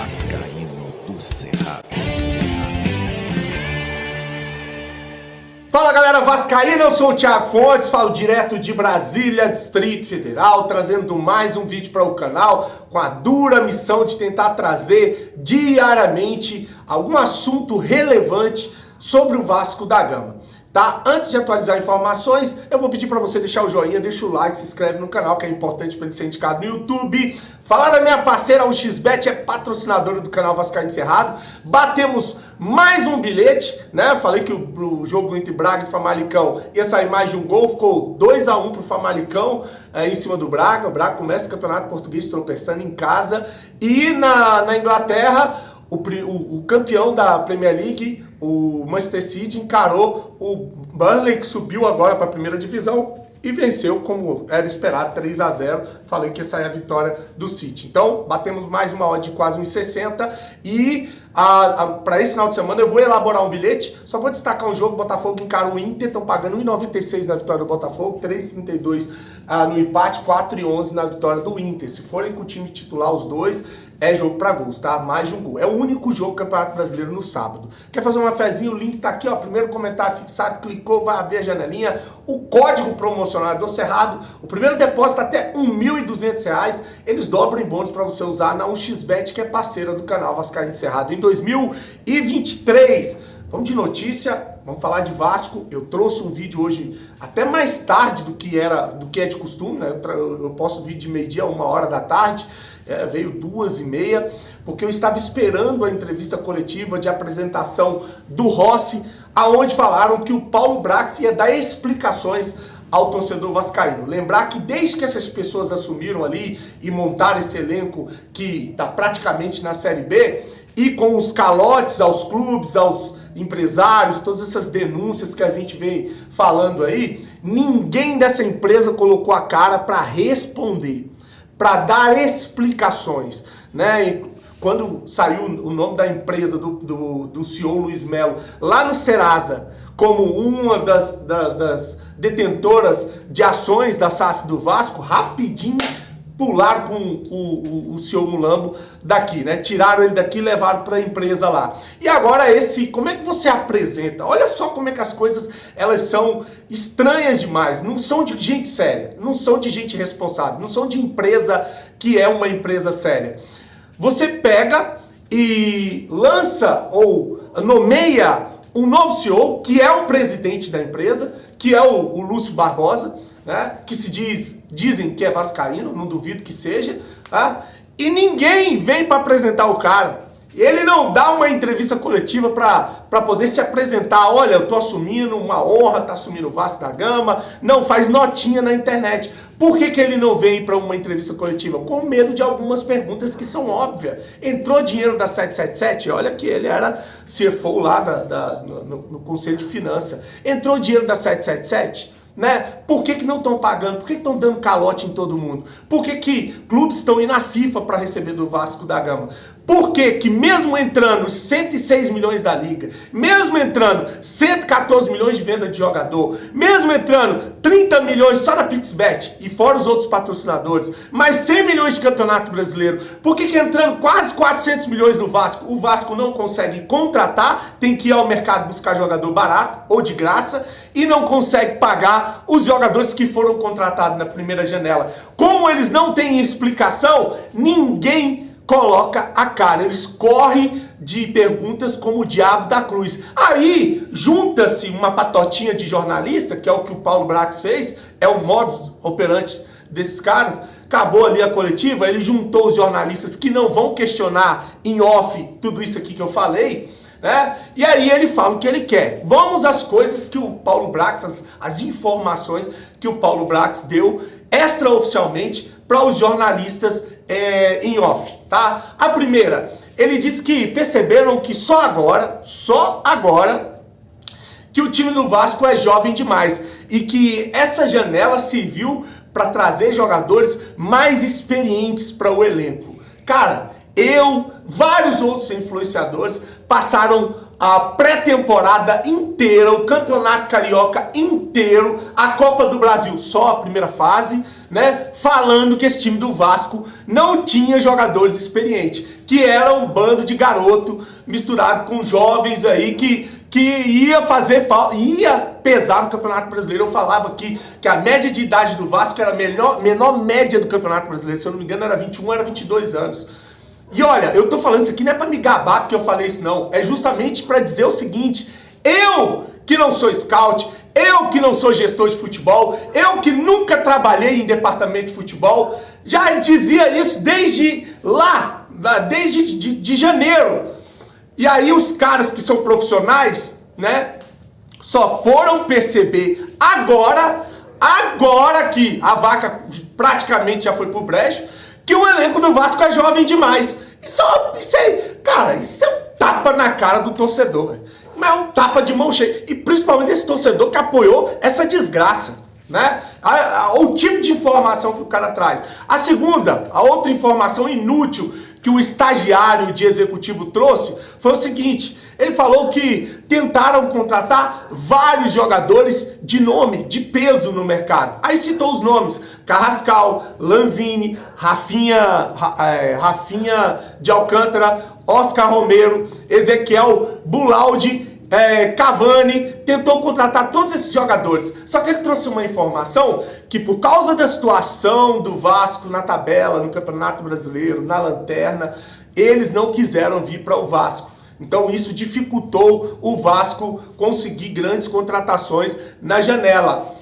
Vascaíno do Cerrado. Fala galera vascaína, eu sou o Thiago Fontes, falo direto de Brasília, Distrito Federal, trazendo mais um vídeo para o canal com a dura missão de tentar trazer diariamente algum assunto relevante sobre o Vasco da Gama. Tá? Antes de atualizar informações, eu vou pedir para você deixar o joinha, deixa o like, se inscreve no canal, que é importante para ele ser indicado no YouTube. Falar da minha parceira, o XBET, é patrocinadora do canal Vascaíno Cerrado. Batemos mais um bilhete, né? Falei que o jogo entre Braga e Famalicão ia sair mais de um gol, ficou 2-1 pro Famalicão em cima do Braga. O Braga começa o campeonato português tropeçando em casa. E na Inglaterra, o campeão da Premier League, o Manchester City, encarou o Burnley, que subiu agora para a primeira divisão e venceu, como era esperado, 3-0. Falei que ia sair a vitória do City. Então, batemos mais uma odd de quase 1,60 e para esse final de semana eu vou elaborar um bilhete. Só vou destacar um jogo: Botafogo encara o Inter, estão pagando 1,96 na vitória do Botafogo, 3,32 no empate, 4,11 na vitória do Inter. Se forem com o time titular os dois, é jogo para gols, tá? Mais de um gol. É o único jogo do Campeonato Brasileiro no sábado. Quer fazer uma fezinha? O link tá aqui, ó. Primeiro comentário fixado, clicou, vai abrir a janelinha. O código promocional é do Cerrado. O primeiro depósito até R$ 1.200. Eles dobram em bônus para você usar na 1xBet, que é parceira do canal Vascaíno Cerrado. Em 2023, vamos de notícia, vamos falar de Vasco. Eu trouxe um vídeo hoje até mais tarde do que é de costume, né? Eu posto vídeo de meio-dia a 1h da tarde. Veio 2h30, porque eu estava esperando a entrevista coletiva de apresentação do Rossi, aonde falaram que o Paulo Brax ia dar explicações ao torcedor vascaíno. Lembrar que desde que essas pessoas assumiram ali e montaram esse elenco que está praticamente na Série B, e com os calotes aos clubes, aos empresários, todas essas denúncias que a gente vem falando aí, ninguém dessa empresa colocou a cara para responder, para dar explicações, né? E quando saiu o nome da empresa do CEO Luiz Melo lá no Serasa como uma das detentoras de ações da SAF do Vasco, rapidinho pularam com o CEO Mulambo daqui, né? Tiraram ele daqui e levaram para a empresa lá. E agora como é que você apresenta? Olha só como é que as coisas, elas são estranhas demais. Não são de gente séria, não são de gente responsável, não são de empresa que é uma empresa séria. Você pega e lança ou nomeia um novo CEO, que é o presidente da empresa, que é o Lúcio Barbosa, né, que dizem que é vascaíno, não duvido que seja, tá? E ninguém vem para apresentar o cara. Ele não dá uma entrevista coletiva para poder se apresentar. Olha, eu tô assumindo uma honra, tá assumindo o Vasco da Gama. Não faz notinha na internet. Por que ele não vem para uma entrevista coletiva? Com medo de algumas perguntas que são óbvias. Entrou dinheiro da 777? Olha que ele era CFO lá no Conselho de Finanças. Entrou dinheiro da 777? Né? Por que não estão pagando? Por que estão dando calote em todo mundo? Por que clubes estão indo na FIFA para receber do Vasco da Gama? Por que mesmo entrando 106 milhões da Liga, mesmo entrando 114 milhões de venda de jogador, mesmo entrando 30 milhões só na PixBet e fora os outros patrocinadores, mais 100 milhões de Campeonato Brasileiro, por que entrando quase 400 milhões no Vasco, o Vasco não consegue contratar, tem que ir ao mercado buscar jogador barato ou de graça e não consegue pagar os jogadores que foram contratados na primeira janela? Como eles não têm explicação, ninguém coloca a cara, eles correm de perguntas como o diabo da cruz. Aí junta-se uma patotinha de jornalista, que é o que o Paulo Brax fez, é o modus operandi desses caras. Acabou ali a coletiva, ele juntou os jornalistas que não vão questionar em off tudo isso aqui que eu falei, né? E aí ele fala o que ele quer. Vamos às coisas que o Paulo Brax, as informações que o Paulo Brax deu extraoficialmente para os jornalistas em off, tá? A primeira, ele disse que perceberam que só agora que o time do Vasco é jovem demais e que essa janela serviu para trazer jogadores mais experientes para o elenco. Cara, vários outros influenciadores passaram a pré-temporada inteira, o Campeonato Carioca inteiro, a Copa do Brasil só a primeira fase, né, falando que esse time do Vasco não tinha jogadores experientes, que era um bando de garoto misturado com jovens aí que ia fazer falta, ia pesar no Campeonato Brasileiro. Eu falava que a média de idade do Vasco era a menor média do Campeonato Brasileiro, se eu não me engano era 21, era 22 anos. E olha, eu tô falando isso aqui não é pra me gabar porque eu falei isso não, é justamente pra dizer o seguinte: eu que não sou scout, eu que não sou gestor de futebol, eu que nunca trabalhei em departamento de futebol, já dizia isso desde lá, desde de janeiro. E aí os caras que são profissionais, né, só foram perceber agora que a vaca praticamente já foi pro brejo, que o elenco do Vasco é jovem demais. Isso é, cara, isso é um tapa na cara do torcedor, velho. Mas é um tapa de mão cheia. E principalmente esse torcedor que apoiou essa desgraça, né? O tipo de informação que o cara traz. A outra informação inútil que o estagiário de executivo trouxe foi o seguinte: ele falou que tentaram contratar vários jogadores de nome, de peso no mercado. Aí citou os nomes: Carrascal, Lanzini, Rafinha de Alcântara, Oscar Romero, Ezequiel Bulaldi, Cavani. Tentou contratar todos esses jogadores. Só que ele trouxe uma informação que, por causa da situação do Vasco na tabela, no Campeonato Brasileiro, na lanterna, eles não quiseram vir para o Vasco. Então isso dificultou o Vasco conseguir grandes contratações na janela.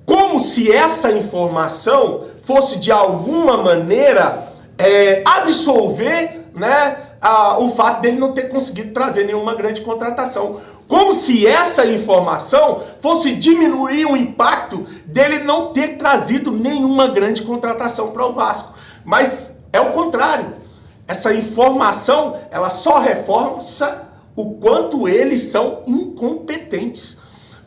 Como se essa informação fosse de alguma maneira absolver, né, o fato dele não ter conseguido trazer nenhuma grande contratação. Como se essa informação fosse diminuir o impacto dele não ter trazido nenhuma grande contratação para o Vasco. Mas é o contrário. Essa informação, ela só reforça o quanto eles são incompetentes.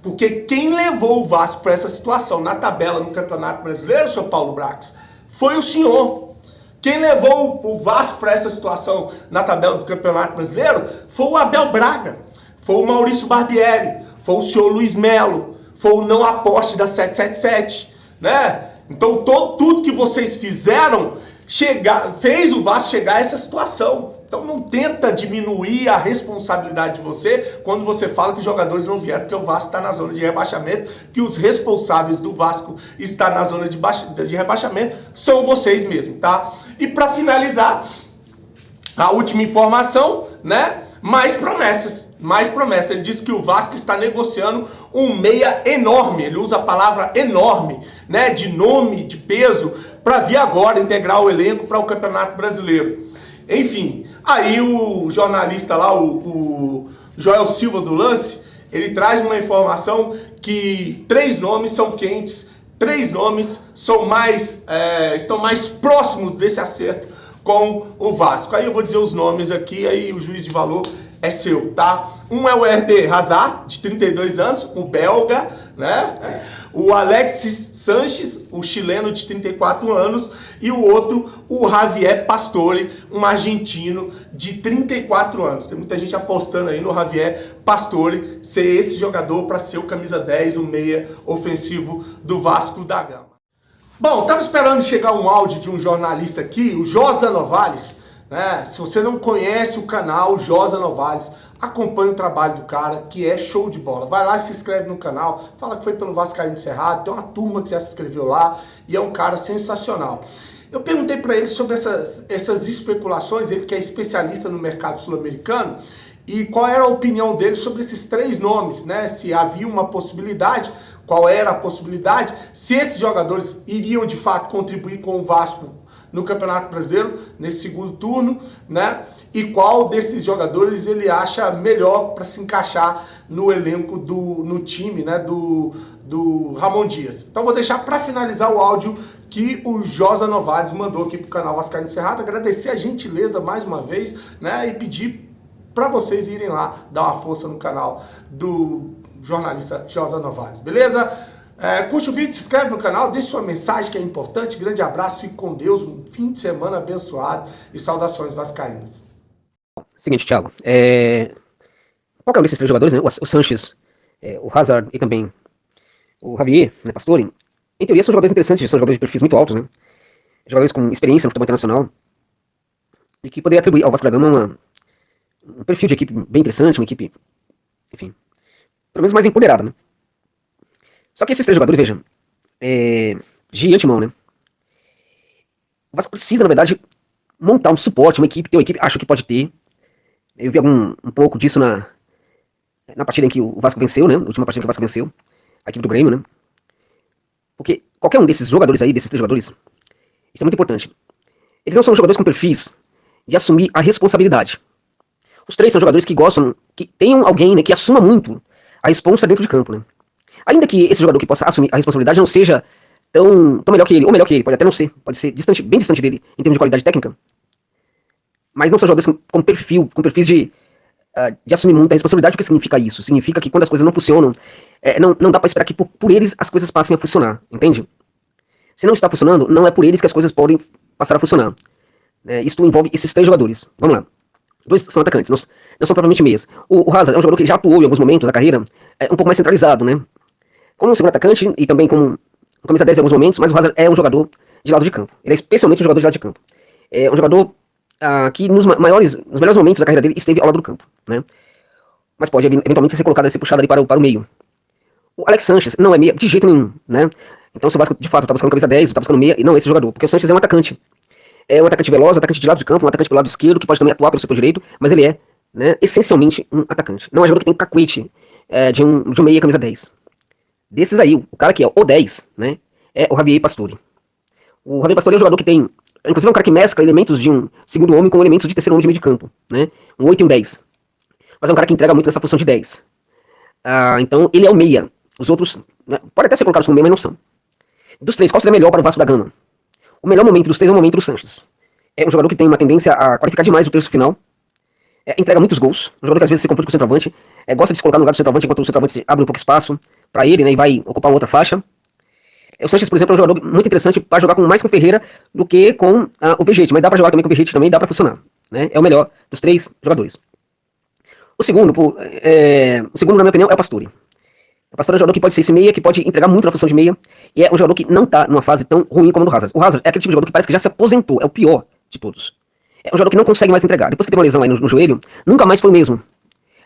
Porque quem levou o Vasco para essa situação na tabela no Campeonato Brasileiro, seu Paulo Brax, foi o senhor. Quem levou o Vasco para essa situação na tabela do Campeonato Brasileiro foi o Abel Braga, foi o Maurício Barbieri, foi o senhor Luiz Melo, foi o não aposte da 777, né? Então tudo que vocês fizeram fez o Vasco chegar a essa situação. Então não tenta diminuir a responsabilidade de você quando você fala que os jogadores não vieram porque o Vasco está na zona de rebaixamento, que os responsáveis do Vasco estar na zona de rebaixamento são vocês mesmos, tá? E para finalizar, a última informação, né? Mais promessas. Ele disse que o Vasco está negociando um meia enorme, ele usa a palavra enorme, né? De nome, de peso, para vir agora integrar o elenco para o Campeonato Brasileiro. Enfim, aí o jornalista lá, o Joel Silva do Lance, ele traz uma informação que 3 nomes são quentes, 3 nomes são estão mais próximos desse acerto com o Vasco. Aí eu vou dizer os nomes aqui, aí o juiz de valor é seu, tá? Um é o Eder Hazard, de 32 anos, o belga, né? O Alexis Sanches, o chileno de 34 anos, e o outro, o Javier Pastore, um argentino de 34 anos. Tem muita gente apostando aí no Javier Pastore ser esse jogador para ser o camisa 10, o meia ofensivo do Vasco da Gama. Bom, tava esperando chegar um áudio de um jornalista aqui, o Josa Novales, né? Se você não conhece o canal Josa Novales, acompanhe o trabalho do cara, que é show de bola. Vai lá, se inscreve no canal, fala que foi pelo Vascaíno Cerrado, tem uma turma que já se inscreveu lá e é um cara sensacional. Eu perguntei para ele sobre essas especulações, ele que é especialista no mercado sul-americano, e qual era a opinião dele sobre esses 3 nomes, né? Se havia uma possibilidade, qual era a possibilidade, se esses jogadores iriam de fato contribuir com o Vasco no Campeonato Brasileiro, nesse segundo turno, né? E qual desses jogadores ele acha melhor para se encaixar no elenco, no time, né? Do Ramon Dias. Então vou deixar para finalizar o áudio que o Josa Novales mandou aqui pro canal Vascaíno Cerrado, agradecer a gentileza mais uma vez, né? E pedir para vocês irem lá dar uma força no canal do jornalista Josa Novales, beleza? Curte o vídeo, se inscreve no canal, deixe sua mensagem que é importante. Grande abraço, fique com Deus, um fim de semana abençoado e saudações vascaínas. Seguinte, Thiago, qual que é o desses 3 jogadores, né? O Sanches, o Hazard e também o Javier, né, Pastore, Em teoria, são jogadores interessantes, são jogadores de perfis muito altos, né? Jogadores com experiência no futebol internacional e que poderia atribuir ao Vasco da Gama um perfil de equipe bem interessante, uma equipe, enfim, pelo menos mais empoderada, né? Só que esses três jogadores, veja, de antemão, né? O Vasco precisa, na verdade, montar um suporte, uma equipe, ter uma equipe, acho que pode ter. Eu vi um pouco disso na partida em que o Vasco venceu, né? Na última partida que o Vasco venceu, a equipe do Grêmio, né? Porque qualquer um desses jogadores aí, desses três jogadores, isso é muito importante. Eles não são jogadores com perfis de assumir a responsabilidade. Os três são jogadores que gostam, que tenham alguém, né, que assuma muito a responsa dentro de campo, né? Ainda que esse jogador que possa assumir a responsabilidade não seja tão melhor que ele, ou melhor que ele, pode até não ser, pode ser distante, bem distante dele em termos de qualidade técnica, mas não são jogadores com perfis de assumir muita responsabilidade. O que significa isso? Significa que quando as coisas não funcionam, não dá pra esperar que por eles as coisas passem a funcionar, entende? Se não está funcionando, não é por eles que as coisas podem passar a funcionar. Isto envolve esses três jogadores. Vamos lá. Dois são atacantes, não são propriamente meias. O Hazard é um jogador que já atuou em alguns momentos da carreira, um pouco mais centralizado, né? Como um segundo atacante e também como camisa 10 em alguns momentos, mas o Hazard é um jogador de lado de campo. Ele é especialmente um jogador de lado de campo. É um jogador que nos melhores momentos da carreira dele esteve ao lado do campo, né? Mas pode eventualmente ser colocado, ser puxado ali para o meio. O Alex Sanches não é meia de jeito nenhum, né? Então se o Vasco de fato tá buscando camisa 10, tá buscando meia, e não esse jogador, porque o Sanches é um atacante. É um atacante veloz, um atacante de lado de campo, um atacante pelo lado esquerdo, que pode também atuar pelo setor direito, mas ele é, né, essencialmente um atacante. Não é um jogador que tem cacuete de um meia camisa 10. Desses aí, o cara que é o 10, né, é o Javier Pastore. O Javier Pastore é um jogador que tem, inclusive é um cara que mescla elementos de um segundo homem com elementos de terceiro homem de meio de campo, né, um 8 e um 10. Mas é um cara que entrega muito nessa função de 10. Então ele é o meia. Os outros, né, podem até ser colocados como meia, mas não são. Dos três, qual seria melhor para o Vasco da Gama? O melhor momento dos três é o momento do Sanches. É um jogador que tem uma tendência a qualificar demais o terço final. Entrega muitos gols. Um jogador que às vezes se confunde com o centroavante. Gosta de se colocar no lugar do centroavante enquanto o centroavante abre um pouco espaço para ele, né, e vai ocupar outra faixa. O Sanches, por exemplo, é um jogador muito interessante para jogar mais com o Ferreira do que com o Vegete. Mas dá para jogar também com o Vegete, também dá para funcionar, né? É o melhor dos três jogadores. O segundo, na minha opinião, é o Pastore. O Pastore é um jogador que pode ser esse meia, que pode entregar muito na função de meia, e é um jogador que não tá numa fase tão ruim como a do Hazard. O Hazard é aquele tipo de jogador que parece que já se aposentou, é o pior de todos. É um jogador que não consegue mais entregar. Depois que teve uma lesão aí no joelho, nunca mais foi o mesmo.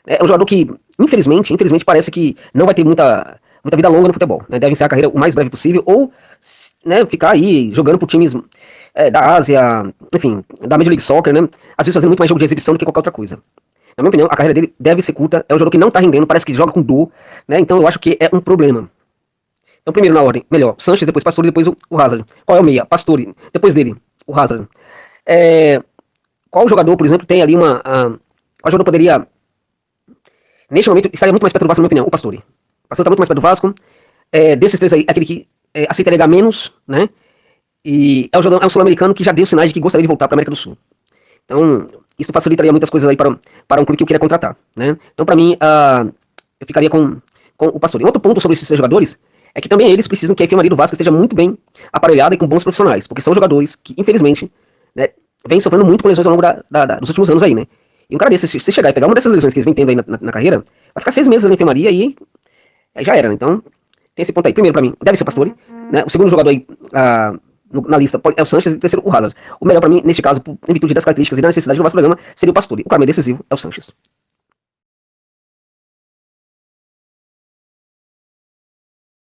É um jogador que, infelizmente, parece que não vai ter muita vida longa no futebol, né? Deve encerrar a carreira o mais breve possível, ou, né, ficar aí jogando por times da Ásia, enfim, da Major League Soccer, né? Às vezes fazendo muito mais jogo de exibição do que qualquer outra coisa. Na minha opinião, a carreira dele deve ser curta. É um jogador que não tá rendendo, parece que joga com dor, né? Então eu acho que é um problema. Então, primeiro na ordem, melhor, Sanches, depois Pastore, depois o Hazard. Qual é o meia? Pastore. Depois dele, o Hazard. Qual jogador, por exemplo, tem ali qual jogador poderia, neste momento, estaria muito mais perto do Vasco, na minha opinião? O Pastore. O Pastore tá muito mais perto do Vasco. Desses três aí, é aquele que aceita negar menos, né? E é um sul-americano que já deu sinais de que gostaria de voltar para a América do Sul. Então, isso facilitaria muitas coisas aí para um clube que eu queria contratar, né? Então, para mim, eu ficaria com o Pastore. Outro ponto sobre esses três jogadores é que também eles precisam que a enfermaria do Vasco esteja muito bem aparelhada e com bons profissionais, porque são jogadores que, infelizmente, né, vêm sofrendo muito com lesões ao longo dos últimos anos aí, né? E um cara desse, se chegar e pegar uma dessas lesões que eles vêm tendo aí na carreira, vai ficar 6 meses na enfermaria e já era, né? Então, tem esse ponto aí. Primeiro, para mim, deve ser o Pastore, né? O segundo jogador aí na lista é o Sanches, e o terceiro o Hazard. O melhor para mim, neste caso, em virtude das características e da necessidade do Vasco da Gama, seria o Pastore. O cara mais decisivo é o Sanches.